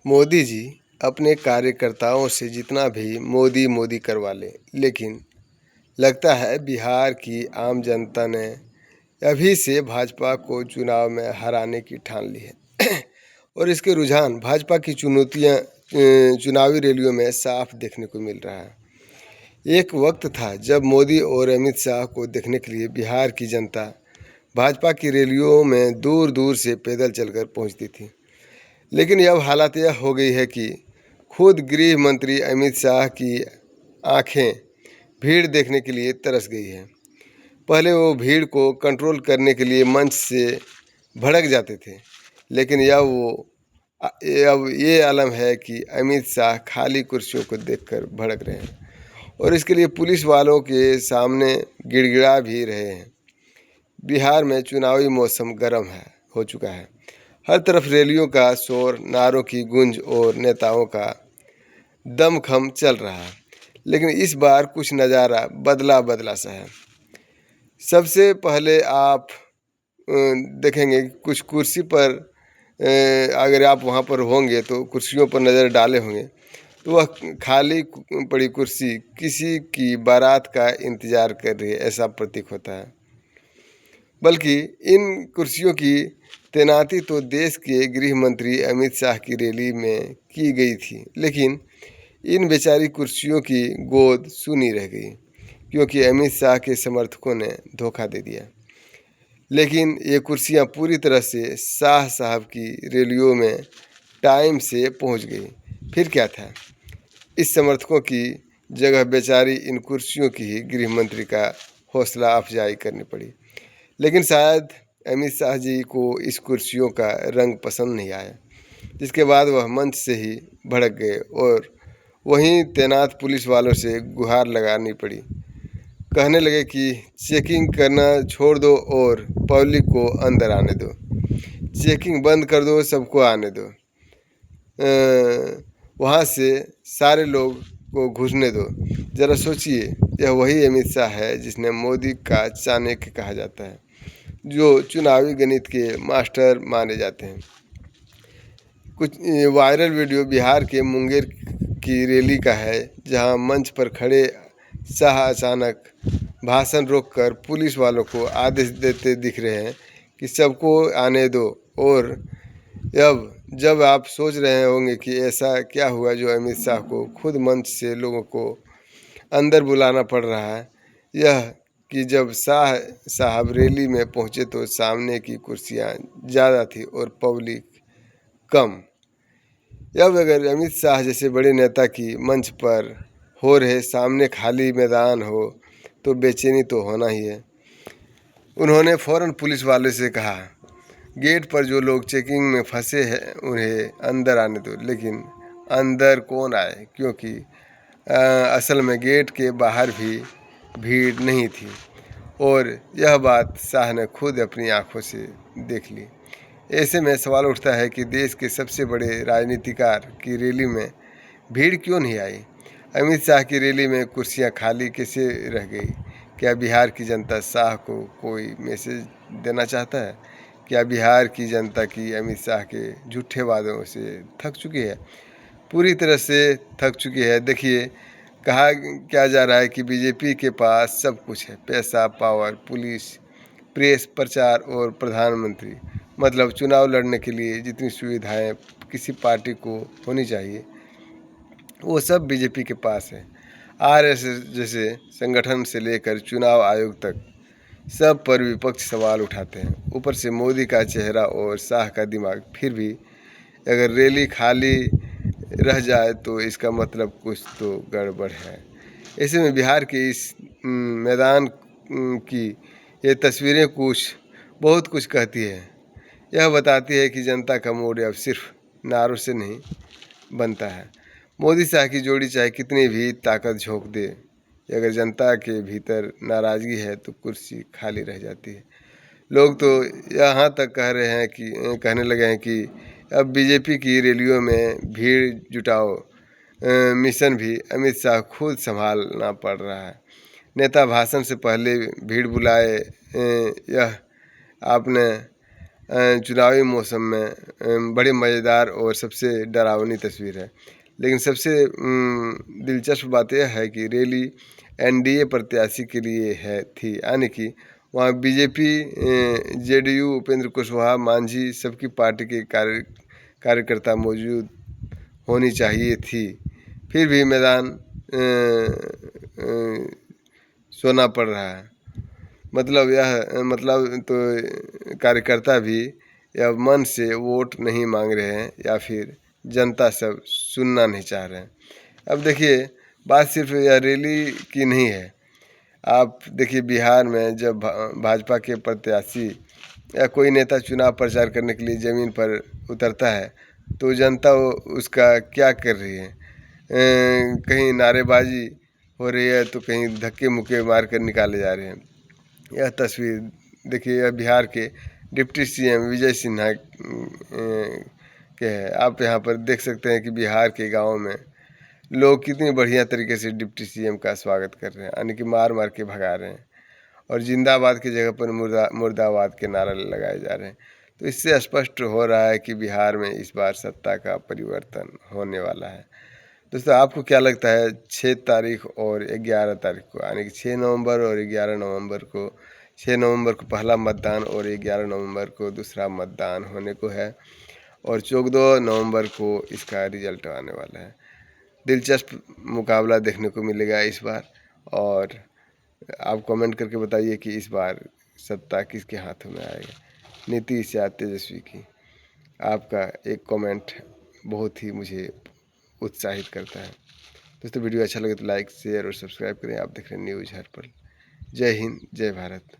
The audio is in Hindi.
मोदी जी अपने कार्यकर्ताओं से जितना भी मोदी मोदी करवा लें, लेकिन लगता है बिहार की आम जनता ने अभी से भाजपा को चुनाव में हराने की ठान ली है और इसके रुझान भाजपा की चुनावी रैलियों में साफ देखने को मिल रहा है। एक वक्त था जब मोदी और अमित शाह को देखने के लिए बिहार की जनता भाजपा की रैलियों में दूर दूर से पैदल चलकर पहुंचती थी, लेकिन अब हालत यह हो गई है कि खुद गृह मंत्री अमित शाह की आंखें भीड़ देखने के लिए तरस गई है। पहले वो भीड़ को कंट्रोल करने के लिए मंच से भड़क जाते थे, लेकिन अब ये आलम है कि अमित शाह खाली कुर्सियों को देखकर भड़क रहे हैं और इसके लिए पुलिस वालों के सामने गिड़गिड़ा भी रहे हैं। बिहार में चुनावी मौसम गर्म हो चुका है। हर तरफ रैलियों का शोर, नारों की गूंज और नेताओं का दमखम चल रहा है, लेकिन इस बार कुछ नज़ारा बदला बदला सा है। सबसे पहले आप देखेंगे कुछ कुर्सी पर, अगर आप वहाँ पर होंगे तो कुर्सियों पर नज़र डाले होंगे तो वह खाली पड़ी कुर्सी किसी की बारात का इंतज़ार कर रही है, ऐसा प्रतीक होता है। बल्कि इन कुर्सियों की तैनाती तो देश के गृह मंत्री अमित शाह की रैली में की गई थी, लेकिन इन बेचारी कुर्सियों की गोद सुनी रह गई क्योंकि अमित शाह के समर्थकों ने धोखा दे दिया। लेकिन ये कुर्सियां पूरी तरह से शाह साहब की रैलियों में टाइम से पहुंच गई। फिर क्या था, इस समर्थकों की जगह बेचारी इन कुर्सियों की ही गृह मंत्री का हौसला अफजाई करनी पड़ी। लेकिन शायद अमित शाह जी को इस कुर्सियों का रंग पसंद नहीं आया, जिसके बाद वह मंच से ही भड़क गए और वहीं तैनात पुलिस वालों से गुहार लगानी पड़ी। कहने लगे कि चेकिंग करना छोड़ दो और पब्लिक को अंदर आने दो, चेकिंग बंद कर दो, सबको आने दो, वहाँ से सारे लोग को घुसने दो। ज़रा सोचिए, यह वही अमित शाह है जिसने मोदी का चाणक्य कहा जाता है, जो चुनावी गणित के मास्टर माने जाते हैं। कुछ वायरल वीडियो बिहार के मुंगेर की रैली का है, जहां मंच पर खड़े शाह अचानक भाषण रोककर पुलिस वालों को आदेश देते दिख रहे हैं कि सबको आने दो। और अब जब आप सोच रहे होंगे कि ऐसा क्या हुआ जो अमित शाह को खुद मंच से लोगों को अंदर बुलाना पड़ रहा है, यह कि जब शाह साहब रैली में पहुंचे तो सामने की कुर्सियां ज़्यादा थी और पब्लिक कम। अब अगर अमित शाह जैसे बड़े नेता की मंच पर हो रहे सामने खाली मैदान हो तो बेचैनी तो होना ही है। उन्होंने फौरन पुलिस वाले से कहा, गेट पर जो लोग चेकिंग में फंसे हैं उन्हें अंदर आने दो। लेकिन अंदर कौन आए, क्योंकि असल में गेट के बाहर भी भीड़ नहीं थी और यह बात शाह ने खुद अपनी आंखों से देख ली। ऐसे में सवाल उठता है कि देश के सबसे बड़े राजनीतिकार की रैली में भीड़ क्यों नहीं आई? अमित शाह की रैली में कुर्सियां खाली कैसे रह गई? क्या बिहार की जनता शाह को कोई मैसेज देना चाहता है? क्या बिहार की जनता की अमित शाह के झूठे वादों से थक चुकी है? पूरी तरह से थक चुकी है। देखिए, कहा क्या जा रहा है कि बीजेपी के पास सब कुछ है, पैसा, पावर, पुलिस, प्रेस, प्रचार और प्रधानमंत्री। मतलब चुनाव लड़ने के लिए जितनी सुविधाएं किसी पार्टी को होनी चाहिए वो सब बीजेपी के पास है। आरएसएस जैसे संगठन से लेकर चुनाव आयोग तक सब पर विपक्ष सवाल उठाते हैं। ऊपर से मोदी का चेहरा और शाह का दिमाग। फिर भी अगर रैली खाली रह जाए तो इसका मतलब कुछ तो गड़बड़ है। ऐसे में बिहार के इस मैदान की ये तस्वीरें बहुत कुछ कहती है। यह बताती है कि जनता का मूड अब सिर्फ नारों से नहीं बनता है। मोदी शाह की जोड़ी चाहे कितनी भी ताकत झोंक दे, अगर जनता के भीतर नाराज़गी है तो कुर्सी खाली रह जाती है। लोग तो यहाँ तक कहने लगे हैं कि अब बीजेपी की रैलियों में भीड़ जुटाओ मिशन भी अमित शाह खुद संभालना पड़ रहा है। नेता भाषण से पहले भीड़ बुलाए, यह आपने चुनावी मौसम में बड़ी मज़ेदार और सबसे डरावनी तस्वीर है। लेकिन सबसे दिलचस्प बात यह है कि रैली एनडीए प्रत्याशी के लिए थी, यानी कि वहाँ बीजेपी, जेडीयू, उपेंद्र कुशवाहा, मांझी सबकी पार्टी के कार्यकर्ता मौजूद होनी चाहिए थी। फिर भी मैदान सोना पड़ रहा है। मतलब तो कार्यकर्ता भी या मन से वोट नहीं मांग रहे हैं या फिर जनता सब सुनना नहीं चाह रहे हैं। अब देखिए, बात सिर्फ यह रैली की नहीं है। आप देखिए, बिहार में जब भाजपा के प्रत्याशी या कोई नेता चुनाव प्रचार करने के लिए ज़मीन पर उतरता है तो जनता उसका क्या कर रही है? कहीं नारेबाजी हो रही है तो कहीं धक्के मुक्के मार कर निकाले जा रहे हैं। यह तस्वीर देखिए, यह बिहार के डिप्टी सीएम विजय सिन्हा के है। आप यहाँ पर देख सकते हैं कि बिहार के गाँव में लोग कितनी बढ़िया तरीके से डिप्टी सीएम का स्वागत कर रहे हैं, यानी कि मार मार के भगा रहे हैं और जिंदाबाद की जगह पर मुर्दाबाद के नारा लगाए जा रहे हैं। तो इससे स्पष्ट हो रहा है कि बिहार में इस बार सत्ता का परिवर्तन होने वाला है। दोस्तों, आपको क्या लगता है 6 तारीख और 11 तारीख को, यानी कि 6 नवंबर और 11 नवंबर को, 6 नवंबर को पहला मतदान और 11 नवंबर को दूसरा मतदान होने को है और 14 नवंबर को इसका रिजल्ट आने वाला है। दिलचस्प मुकाबला देखने को मिलेगा इस बार। और आप कमेंट करके बताइए कि इस बार सत्ता किसके हाथों में आएगा, नीतीश या तेजस्वी की। आपका एक कमेंट बहुत ही मुझे उत्साहित करता है। दोस्तों, वीडियो अच्छा लगे तो लाइक, शेयर और सब्सक्राइब करें। आप देख रहे हैं न्यूज़ हर पल। जय हिंद, जय भारत।